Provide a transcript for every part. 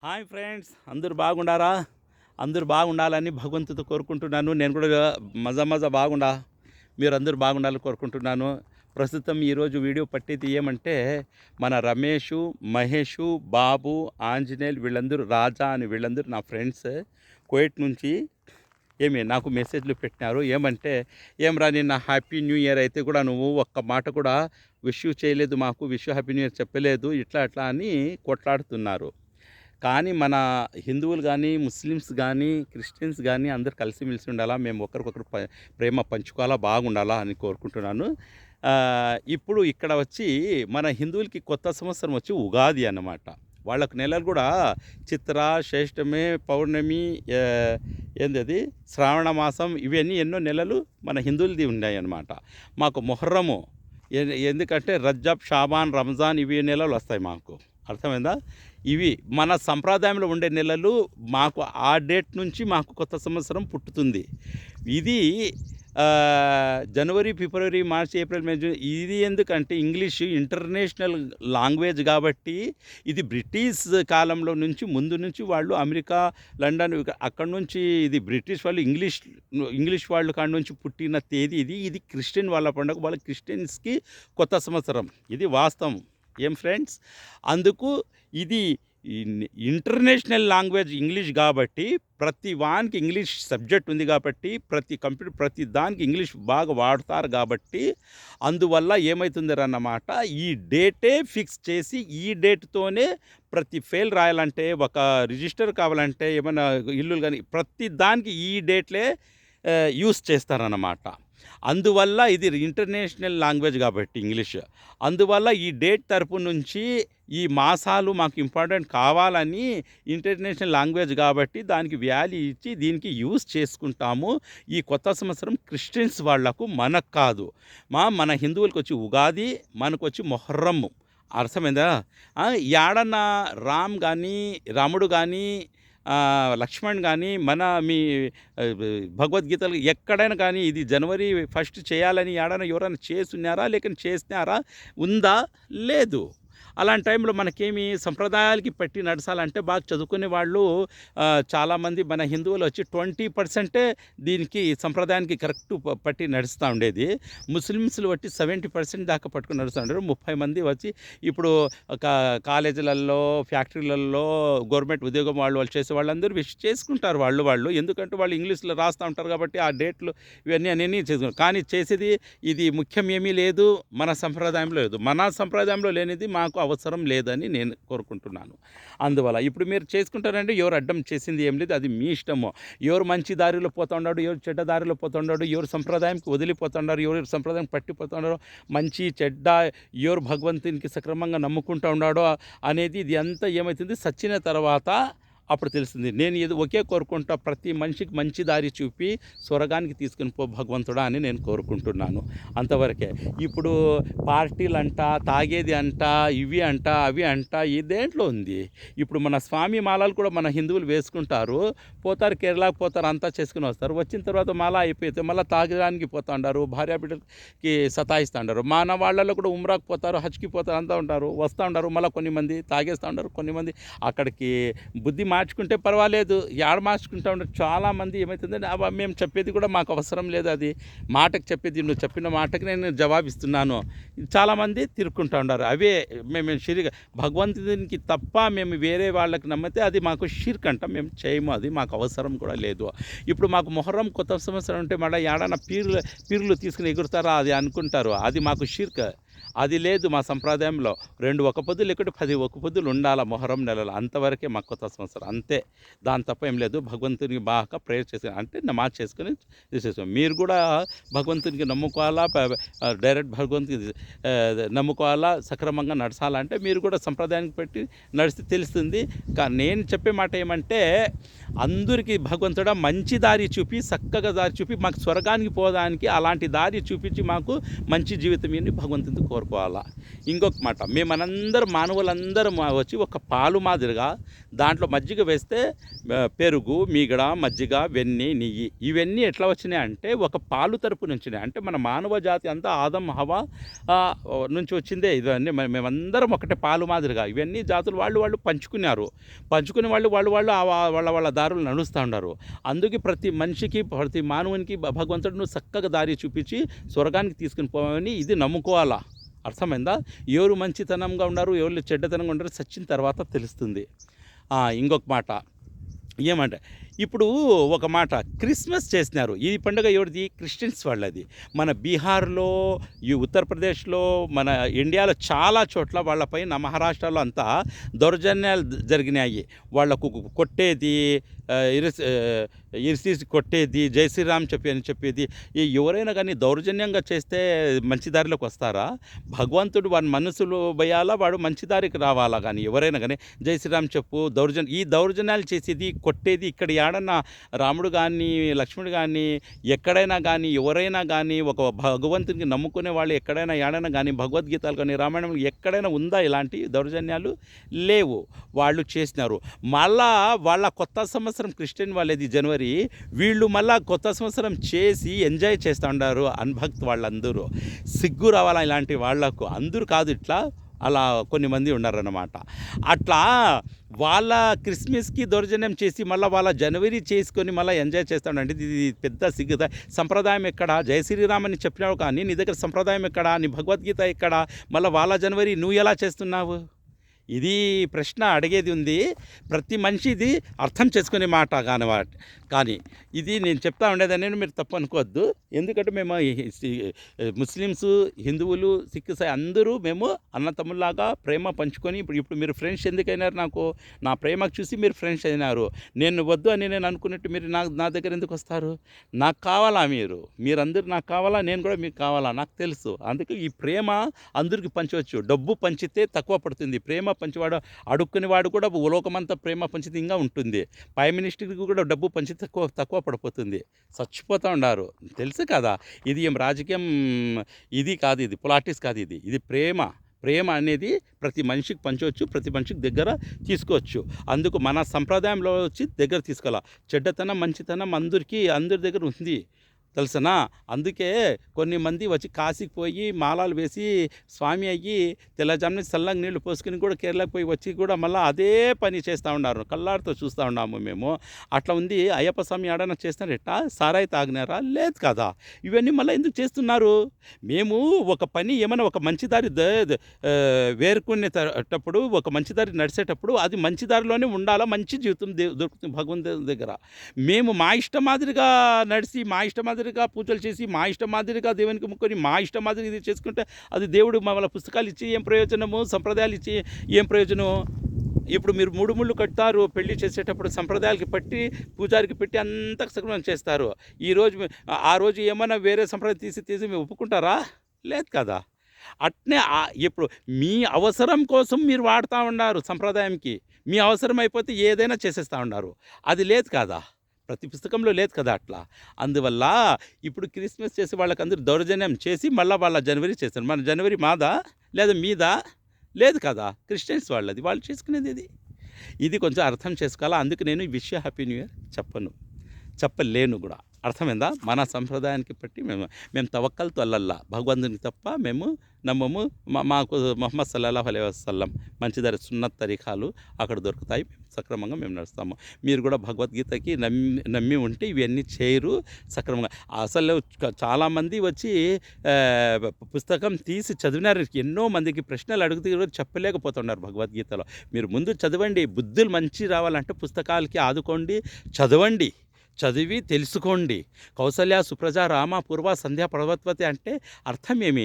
Hi friends, అందరూ బాగుండారా? అందరూ బాగుండాలని భగవంతుడితో కోరుకుంటున్నాను. నేను కూడా మజా బాగుండా, మీరందరూ బాగుండాలని కోరుకుంటున్నాను. ప్రస్తుతం ఈరోజు వీడియో పట్టేది ఏమంటే, మన రమేషు, మహేషు, బాబు, ఆంజనేయులు వీళ్ళందరూ, రాజా అని వీళ్ళందరూ నా ఫ్రెండ్స్ కువైట్ నుంచి నాకు మెసేజ్లు పెట్టినారు. ఏమంటే, ఏమ్రా నిన్న హ్యాపీ న్యూ ఇయర్ అయితే కూడా నువ్వు ఒక్క మాట కూడా విష్ చేయలేదు, మాకు విష్ హ్యాపీ న్యూ ఇయర్ చెప్పలేదు, ఇట్లా అట్లా అని కొట్లాడుతున్నారు. కానీ మన హిందువులు కానీ, ముస్లిమ్స్ కానీ, క్రిస్టియన్స్ కానీ అందరూ కలిసిమెలిసి ఉండాలా, మేము ఒకరికొకరు ప్రేమ పంచుకోవాలా, బాగుండాలా అని కోరుకుంటున్నాను. ఇప్పుడు ఇక్కడ వచ్చి మన హిందువులకి కొత్త సంవత్సరం వచ్చి ఉగాది అన్నమాట. వాళ్ళకు నెలలు కూడా చిత్ర, శ్రేష్టమి, పౌర్ణమి, అది శ్రావణ మాసం, ఇవన్నీ ఎన్నో నెలలు మన హిందువులది ఉన్నాయి అన్నమాట. మాకు మొహర్రము ఎందుకంటే రజబ్, షాబాన్, రంజాన్ ఇవి నెలలు వస్తాయి మాకు. అర్థమైందా? ఇవి మన సంప్రదాయంలో ఉండే నెలలు. మాకు ఆ డేట్ నుంచి మాకు కొత్త సంవత్సరం పుట్టుతుంది. ఇది జనవరి, ఫిబ్రవరి, మార్చి, ఏప్రిల్, మే, జూన్. ఇది ఎందుకంటే ఇంగ్లీష్ ఇంటర్నేషనల్ లాంగ్వేజ్ కాబట్టి, ఇది బ్రిటిష్ కాలంలో నుంచి ముందు నుంచి వాళ్ళు అమెరికా, లండన్ అక్కడ నుంచి ఇది బ్రిటిష్ వాళ్ళు ఇంగ్లీష్ వాళ్ళు కాడ నుంచి పుట్టిన తేదీ ఇది. ఇది క్రిస్టియన్ వాళ్ళ పండుగ, వాళ్ళ క్రిస్టియన్స్కి కొత్త సంవత్సరం. ఇది వాస్తవం. ఏం ఫ్రెండ్స్, అందుకు ఇది ఇంటర్నేషనల్ లాంగ్వేజ్ ఇంగ్లీష్ కాబట్టి, ప్రతి వానికి ఇంగ్లీష్ సబ్జెక్ట్ ఉంది కాబట్టి, ప్రతి దానికి ఇంగ్లీష్ బాగా వాడతారు కాబట్టి, అందువల్ల ఏమవుతుందన్నమాట, ఈ డేటే ఫిక్స్ చేసి ఈ డేట్తోనే ప్రతి ఫెయిల్ రాయాలంటే, ఒక రిజిస్టర్ కావాలంటే, ఏమైనా ఇల్లులు కానీ ప్రతి దానికి ఈ డేట్లే యూస్ చేస్తారన్నమాట. అందువల్ల ఇది ఇంటర్నేషనల్ లాంగ్వేజ్ కాబట్టి ఇంగ్లీష్. అందువల్ల ఈ డేట్ తరపు నుంచి ఈ మాసాలు మాకు ఇంపార్టెంట్ కావాలని, ఇంటర్నేషనల్ లాంగ్వేజ్ కాబట్టి దానికి వాల్యూ ఇచ్చి దీనికి యూస్ చేసుకుంటాము. ఈ కొత్త సంవత్సరం క్రిస్టియన్స్ వాళ్లకు, మనకు కాదు. మన హిందువులకు వచ్చి ఉగాది, మనకు వచ్చి మొహర్రము. అర్థమైందా? యాడన్నా రాముడు కానీ, లక్ష్మణ్ కానీ, మీ భగవద్గీతలు ఎక్కడైనా కానీ ఇది జనవరి 1 చేయాలని ఎవరైనా చేస్తున్నారా, లేక చేసినారా, ఉందా? లేదు. అలాంటి టైంలో మనకేమి సంప్రదాయాలకి పట్టి నడచాలంటే, బాగా చదువుకునే వాళ్ళు చాలామంది మన హిందువులు వచ్చి 20% దీనికి సంప్రదాయానికి కరెక్ట్ పట్టి నడుస్తూ ఉండేది. ముస్లిమ్స్లు వచ్చి 70% దాకా పట్టుకుని నడుస్తూ ఉండేది. 30 మంది వచ్చి ఇప్పుడు కాలేజీలలో, ఫ్యాక్టరీలలో, గవర్నమెంట్ ఉద్యోగం వాళ్ళు చేసే వాళ్ళందరూ విష్ చేసుకుంటారు వాళ్ళు. ఎందుకంటే వాళ్ళు ఇంగ్లీష్లో రాస్తూ ఉంటారు కాబట్టి ఆ డేట్లు ఇవన్నీ అన్నీ చేసుకుంటారు. కానీ చేసేది ఇది ముఖ్యం ఏమీ లేదు, మన సంప్రదాయంలో లేదు. మన సంప్రదాయంలో లేనిది మాకు అవసరం లేదని నేను కోరుకుంటున్నాను. అందువల్ల ఇప్పుడు మీరు చేసుకుంటారంటే ఎవరు అడ్డం చేసింది ఏం లేదు, అది మీ ఇష్టము. ఎవరు మంచి దారిలో పోతున్నాడు, ఎవరు చెడ్డ దారిలో పోతున్నాడు, ఎవరు సంప్రదాయంకి వదిలిపోతున్నారు, ఎవరు సంప్రదాయం పట్టిపోతున్నాడో, మంచి చెడ్డ ఎవరు భగవంతునికి సక్రమంగా నమ్ముకుంటూ ఉన్నాడో అనేది ఇది అంతా ఏమవుతుంది సచ్చిన తర్వాత అప్పుడు తెలుస్తుంది. నేను ఇది ఒకే కోరుకుంటా, ప్రతి మనిషికి మంచి దారి చూపి స్వర్గానికి తీసుకుని పో భగవంతుడా అని నేను కోరుకుంటున్నాను. అంతవరకే. ఇప్పుడు పార్టీలు అంట, తాగేది అంట, ఇవి అంట, అవి అంట, ఈ దేంట్లో ఉంది? ఇప్పుడు మన స్వామి మాలలు కూడా మన హిందువులు వేసుకుంటారు, పోతారు కేరళకు పోతారు, అంతా చేసుకుని వస్తారు. వచ్చిన తర్వాత మాల అయిపోతే మళ్ళీ తాగడానికి పోతుంటారు, భార్యాబిడ్డలకి సతాయిస్తుంటారు. మన వాళ్ళలో కూడా ఉమ్రాకు పోతారు, హజ్కి పోతారు, అంతా ఉంటారు, వస్తూ ఉంటారు. మళ్ళీ కొన్ని మంది తాగేస్తూ ఉంటారు, కొన్ని మంది అక్కడికి బుద్ధి మార్చుకుంటే పర్వాలేదు, మార్చుకుంటూ ఉంటారు. చాలామంది ఏమవుతుందంటే, మేము చెప్పేది కూడా మాకు అవసరం లేదు, అది మాటకు చెప్పేది, నువ్వు చెప్పిన మాటకి నేను జవాబిస్తున్నాను. చాలామంది తిరుక్కుంటూ ఉన్నారు. అవే మేము షిర్క్, భగవంతునికి తప్ప మేము వేరే వాళ్ళకి నమ్మితే అది మాకు షిర్క్ అంట, మేము చేయము, అది మాకు అవసరం కూడా లేదు. ఇప్పుడు మాకు మొహర్రం కొత్త సంవత్సరం అంటే మళ్ళీ ఏడన్నా పీర్లు తీసుకుని ఎగురుతారా అది అనుకుంటారు, అది మాకు షిర్క్. అది లేదు మా సంప్రదాయంలో. 2 ఒక్క పొద్దులు లేకుంటే 10 ఒక్క పొద్దులు ఉండాలి మొహరం నెలలో, అంతవరకే మాకు కొత్త సంవత్సరం, అంతే. దాని తప్ప ఏం లేదు. భగవంతునికి బాగా ప్రేయర్ చేసుకుని అంటే నమాజ్ చేసుకుని చేసేస్తాం. మీరు కూడా భగవంతునికి నమ్ముకోవాలా, డైరెక్ట్ భగవంతునికి నమ్ముకోవాలా, సక్రమంగా నడచాలంటే మీరు కూడా సంప్రదాయానికి పెట్టి నడిస్తే తెలుస్తుంది. కానీ నేను చెప్పే మాట ఏమంటే, అందరికీ భగవంతుడా మంచి దారి చూపి, చక్కగా దారి చూపి, మాకు స్వర్గానికి పోవడానికి అలాంటి దారి చూపించి మాకు మంచి జీవితం ఇవ్వని భగవంతుడికి కోరుకోవాలా. ఇంకొక మాట, మనందరం మానవులందరం వచ్చి ఒక పాలు మాదిరిగా దాంట్లో మజ్జిగ వేస్తే పెరుగు, మీగడ, మజ్జిగ, వెన్ని, నెయ్యి ఇవన్నీ ఎట్లా వచ్చినాయి అంటే ఒక పాలు తరపు నుంచినాయి. అంటే మన మానవ జాతి అంతా ఆదం, హవ్వ నుంచి వచ్చిందే ఇవన్నీ. మేమందరం ఒకటే పాలు మాదిరిగా ఇవన్నీ జాతులు వాళ్ళు పంచుకున్నారు. పంచుకునే వాళ్ళు వాళ్ళ దారులు నడుస్తూ ఉన్నారు. అందుకే ప్రతి మనిషికి, ప్రతి మానవునికి భగవంతుడు నువ్వు చక్కగా దారి చూపించి స్వర్గానికి తీసుకుని పోవని ఇది నమ్ముకోవాలా. అర్థమైందా? ఎవరు మంచితనంగా ఉన్నారు, ఎవరు చెడ్డతనంగా ఉన్నారు చచ్చిన తర్వాత తెలుస్తుంది. ఇంకొక మాట ఏమంటే, ఇప్పుడు ఒక మాట, క్రిస్మస్ చేసినారు. ఈ పండుగ ఎవరిది? క్రిస్టియన్స్ వాళ్ళది. మన బీహార్లో, ఈ ఉత్తరప్రదేశ్లో, మన ఇండియాలో చాలా చోట్ల వాళ్ళపైన, మహారాష్ట్రలో అంతా దౌర్జన్యాలు జరిగినాయి. వాళ్ళకు కొట్టేది, ఇరిసి కొట్టేది, జై శ్రీరామ్ చెప్పేది. ఎవరైనా కానీ దౌర్జన్యంగా చేస్తే మంచి దారిలోకి వస్తారా? భగవంతుడు వాడి మనసులో భయాలా, వాడు మంచి దారికి రావాలా. కానీ ఎవరైనా కానీ జై శ్రీరామ్ చెప్పు, ఈ దౌర్జన్యాలు చేసేది, కొట్టేది ఇక్కడ ఏడన్నా రాముడు కానీ, లక్ష్మణుడు కానీ, ఎక్కడైనా కానీ, ఎవరైనా కానీ, ఒక భగవంతునికి నమ్ముకునే వాళ్ళు ఎక్కడైనా ఏడైనా కానీ, భగవద్గీతలు కానీ, రామాయణంలో ఎక్కడైనా ఉందా ఇలాంటి దౌర్జన్యాలు? లేవు. వాళ్ళు చేసినారు. మళ్ళా వాళ్ళ కొత్త సంవత్సరం క్రిస్టియన్ వాళ్ళది జనవరి, వీళ్ళు మళ్ళా కొత్త సంవత్సరం చేసి ఎంజాయ్ చేస్తూ ఉన్నారు అన్భక్త్ వాళ్ళందరూ. సిగ్గు రావాలా ఇలాంటి వాళ్లకు? అందరూ కాదు, ఇట్లా అలా కొన్ని మంది ఉన్నారన్నమాట. అట్లా వాళ్ళ క్రిస్మస్కి దౌర్జన్యం చేసి మళ్ళీ వాళ్ళ జనవరి చేసుకొని మళ్ళీ ఎంజాయ్ చేస్తాడంటే ఇది పెద్ద సిగ్గుదా. సంప్రదాయం ఎక్కడ? జయ శ్రీరామ్ అని చెప్పినావు కానీ నీ దగ్గర సంప్రదాయం ఎక్కడ? నీ భగవద్గీత ఎక్కడ? మళ్ళీ వాళ్ళ జనవరి నువ్వు ఎలా చేస్తున్నావు? ఇది ప్రశ్న అడిగేది ఉంది. ప్రతి మనిషిది అర్థం చేసుకునే మాట కానీ ఇది నేను చెప్తా ఉండేదని మీరు తప్పు అనుకోవద్దు. ఎందుకంటే మేము ముస్లిమ్స్, హిందువులు, సిఖ్స్ అందరూ మేము అన్నతమ్ముల్లాగా ప్రేమ పంచుకొని, ఇప్పుడు మీరు ఫ్రెండ్స్ ఎందుకైనారు? నాకు నా ప్రేమకు చూసి మీరు ఫ్రెండ్స్ అయినారు. నేను వద్దు అని నేను అనుకున్నట్టు మీరు నా దగ్గర ఎందుకు వస్తారు? నాకు కావాలా? మీరందరూ నాకు కావాలా, నేను కూడా మీకు కావాలా? నాకు తెలుసు. అందుకే ఈ ప్రేమ అందరికీ పంచవచ్చు. డబ్బు పంచితే తక్కువ పడుతుంది. ప్రేమ పంచివాడు, అడుక్కునేవాడు కూడా లోకమంతా ప్రేమ పంచితే ఇంకా ఉంటుంది. ప్రైమ్ మినిస్టర్కి కూడా డబ్బు పంచితే తక్కువ పడిపోతుంది. చచ్చిపోతూ ఉన్నారు. తెలుసు కదా, ఇది ఏం రాజకీయం ఇది కాదు, ఇది పొలిటిక్స్ కాదు, ఇది ప్రేమ అనేది ప్రతి మనిషికి పంచవచ్చు, ప్రతి మనిషికి దగ్గర తీసుకోవచ్చు. అందుకు మన సంప్రదాయంలో వచ్చి దగ్గర తీసుకోవాలి. చెడ్డతనం, మంచితనం అందరి దగ్గర ఉంది, తెలుసనా? అందుకే కొన్ని మంది వచ్చి కాశీకి పోయి మాలాలు వేసి స్వామి అయ్యి తెల్లజామున చల్లంగా నీళ్లు పోసుకుని కూడా కేరళకు పోయి వచ్చి కూడా మళ్ళీ అదే పని చేస్తూ ఉన్నారు. కళ్ళారితో చూస్తూ ఉన్నాము మేము. అట్లా ఉంది. అయ్యప్ప స్వామి ఏడైనా చేస్తున్నారట? సారాయి తాగినారా? లేదు కదా. ఇవన్నీ మళ్ళీ ఎందుకు చేస్తున్నారు? మేము ఒక పని ఏమైనా ఒక మంచి దారి వేరుకునేటప్పుడు, ఒక మంచి దారి నడిచేటప్పుడు అది మంచి దారిలోనే ఉండాలా. మంచి జీవితం దొరుకుతుంది భగవంతుని దగ్గర. మేము మా ఇష్టం మాదిరిగా నడిచి, మా ఇష్టం మాదిరిగా పూజలు చేసి, మా ఇష్టం మాదిరిగా దేవునికి ముక్కొని, మా ఇష్టం మాదిరిగా ఇది చేసుకుంటే అది దేవుడు మన పుస్తకాలు ఇచ్చి ఏం ప్రయోజనము? సంప్రదాయాలు ఇచ్చి ఏం ప్రయోజనం? ఇప్పుడు మీరు మూడు ముళ్ళు కడతారు పెళ్లి చేసేటప్పుడు, సంప్రదాయాలకి పట్టి పూజారికి పెట్టి అంత సక్రమం చేస్తారు. ఆ రోజు ఏమైనా వేరే సంప్రదాయం తీసి మీరు ఒప్పుకుంటారా? లేదు కదా. అట్నే ఇప్పుడు మీ అవసరం కోసం మీరు వాడుతూ ఉన్నారు సంప్రదాయంకి. మీ అవసరం అయిపోతే ఏదైనా చేసేస్తూ ఉన్నారు. అది లేదు కదా, ప్రతి పుస్తకంలో లేదు కదా అట్లా. అందువల్ల ఇప్పుడు క్రిస్మస్ చేసి వాళ్ళకందరూ దౌర్జన్యం చేసి మళ్ళీ వాళ్ళ జనవరి చేస్తారు. మన జనవరి మాదా లేదా మీదా? లేదు కదా, క్రిస్టియన్స్ వాళ్ళది. వాళ్ళు చేసుకునేది ఇది కొంచెం అర్థం చేసుకోవాలా. అందుకు నేను ఈ విషయ హ్యాపీ న్యూ ఇయర్ చెప్పలేను కూడా. అర్థమైందా? మన సంప్రదాయానికి బట్టి మేము తవక్కల్తో అల్లల్లా, భగవంతునికి తప్ప మేము నమ్మము. మాకు ముహమ్మద్ సల్లల్లాహు అలైహి వసల్లం మంచిదారి సున్నత్ తరీఖాలు అక్కడ దొరుకుతాయి. సక్రమంగా మేము నడుస్తాము. మీరు కూడా భగవద్గీతకి నమ్మి ఉంటే ఇవన్నీ చేయరు సక్రమంగా. అసలు చాలామంది వచ్చి పుస్తకం తీసి చదివినారు. ఎన్నో మందికి ప్రశ్నలు అడుగుతూ చెప్పలేకపోతున్నారు భగవద్గీతలో. మీరు ముందు చదవండి. బుద్ధులు మంచి రావాలంటే పుస్తకాలకి ఆదుకోండి, చదివి తెలుసుకోండి. కౌసల్య, సుప్రజ, రామ, పూర్వ, సంధ్య, ప్రవర్తవతి అంటే అర్థం ఏమి?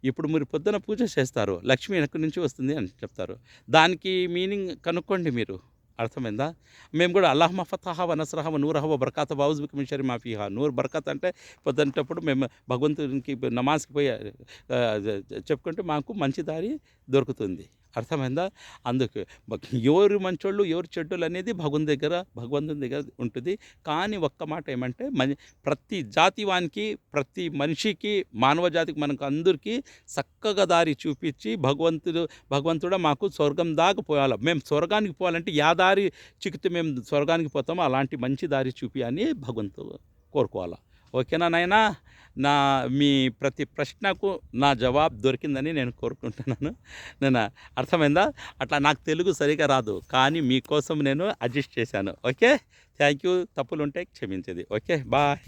ఇప్పుడు మీరు పొద్దున పూజ చేస్తారు, లక్ష్మి ఎక్కడి నుంచి వస్తుంది అని చెప్తారు. దానికి మీనింగ్ కనుక్కోండి మీరు. అర్థమైందా? మేము కూడా అల్లాహుమ్మ ఫతహ వ నస్రహ వ నూరహ వ బరకాత వ ఔజు బిక మిన్ షర్రి మా ఫీహా. నూర్ బరకత్ అంటే పొద్దునటప్పుడు మేము భగవంతునికి నమాజ్కి పోయి చెప్పుకుంటే మాకు మంచి దారి దొరుకుతుంది. అర్థమైందా? అందుకు ఎవరు మంచోళ్ళు, ఎవరు చెడ్డోళ్ళు అనేది భగవంతుని దగ్గర ఉంటుంది. కానీ ఒక్క మాట ఏమంటే ప్రతి జాతి వానికి, ప్రతి మనిషికి, మానవ జాతికి మనకు అందరికీ చక్కగా దారి చూపించి భగవంతుడా మాకు స్వర్గం దాకా పోవాలా, మేము స్వర్గానికి పోవాలంటే యా దారి చిక్కితే మేము స్వర్గానికి పోతామో అలాంటి మంచి దారి చూపి అని భగవంతుడు కోరుకోవాలా. ఓకేనా నాయనా? మీ ప్రతి ప్రశ్నకు నా జవాబు దొరికిందని నేను కోరుకుంటున్నాను. నేను అర్థమైందా? అట్లా నాకు తెలుగు సరిగా రాదు, కానీ మీకోసం నేను అడ్జస్ట్ చేశాను. Okay, thank you. తప్పులుంటే క్షమించేది. Okay, bye.